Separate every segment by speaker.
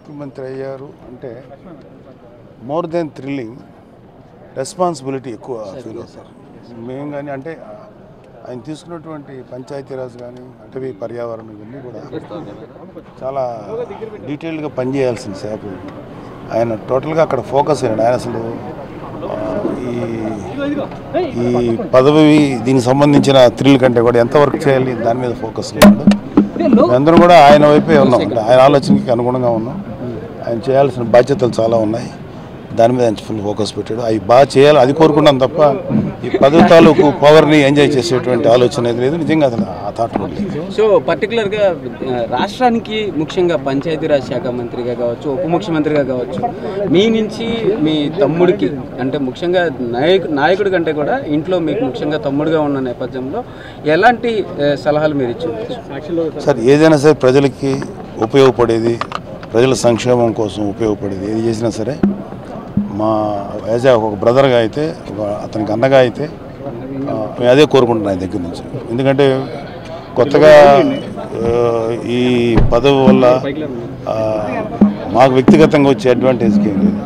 Speaker 1: ముఖ్యమంత్రి అయ్యారు అంటే మోర్ దెన్ థ్రిల్లింగ్ రెస్పాన్సిబిలిటీ ఎక్కువ ఫీల్ అవుతారు మేము కానీ. అంటే ఆయన తీసుకున్నటువంటి పంచాయతీరాజ్ కానీ అటవీ పర్యావరణం ఇవన్నీ కూడా చాలా డీటెయిల్డ్గా పనిచేయాల్సిన శాఖ. ఆయన టోటల్గా అక్కడ ఫోకస్ అయ్యాడు. ఆయన అసలు ఈ పదవి దీనికి సంబంధించిన థ్రిల్ కంటే కూడా ఎంత వర్క్ చేయాలి దాని మీద ఫోకస్ అయ్యాడు. మేమందరం కూడా ఆయన వైపే ఉన్నాం, అంటే ఆయన ఆలోచనకి అనుగుణంగా ఉన్నాం. ఆయన చేయాల్సిన బాధ్యతలు చాలా ఉన్నాయి, దాని మీద ఆయన ఫుల్ ఫోకస్ పెట్టాడు. అవి బాగా చేయాలి అది కోరుకున్నాం తప్ప ఈ పదవి తాలూకు పవర్ని ఎంజాయ్ చేసేటువంటి ఆలోచన అయితే లేదు. నిజంగా అసలు ఆ థాట్ లేదు.
Speaker 2: సో పర్టికులర్గా రాష్ట్రానికి ముఖ్యంగా పంచాయతీరాజ్ శాఖ మంత్రిగా కావచ్చు, ఉప ముఖ్యమంత్రిగా కావచ్చు, మీ నుంచి మీ తమ్ముడికి అంటే ముఖ్యంగా నాయకుడి కంటే కూడా ఇంట్లో మీకు ముఖ్యంగా తమ్ముడుగా ఉన్న నేపథ్యంలో ఎలాంటి సలహాలు మీరు ఇచ్చారు?
Speaker 1: సార్ ఏదైనా సరే ప్రజలకి ఉపయోగపడేది, ప్రజల సంక్షేమం కోసం ఉపయోగపడేది ఏది చేసినా సరే మా యాజ్ ఒక బ్రదర్గా అయితే, అతనికి అన్నగా అయితే మేము అదే కోరుకుంటున్నాం ఆయన దగ్గర నుంచి. ఎందుకంటే కొత్తగా ఈ పదవి వల్ల మాకు వ్యక్తిగతంగా వచ్చే అడ్వాంటేజ్కి ఏం లేదు,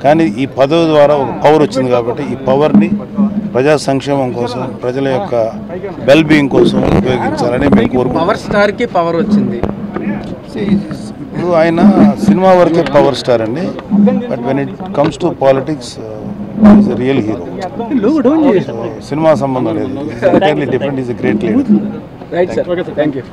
Speaker 1: కానీ ఈ పదవి ద్వారా ఒక పవర్ వచ్చింది కాబట్టి ఈ పవర్ని ప్రజా సంక్షేమం కోసం, ప్రజల యొక్క వెల్ బీయింగ్ కోసం ఉపయోగించాలని మేము కోరుకుంటున్నాం.
Speaker 2: పవర్ స్టార్కి పవర్ వచ్చింది.
Speaker 1: ఇప్పుడు ఆయన సినిమా వరకే పవర్ స్టార్ అండి, but when it comes to politics is a real hero. Cinema సంబంధం లేదు, entirely different. Is a great leader.
Speaker 2: Right sir, thank you.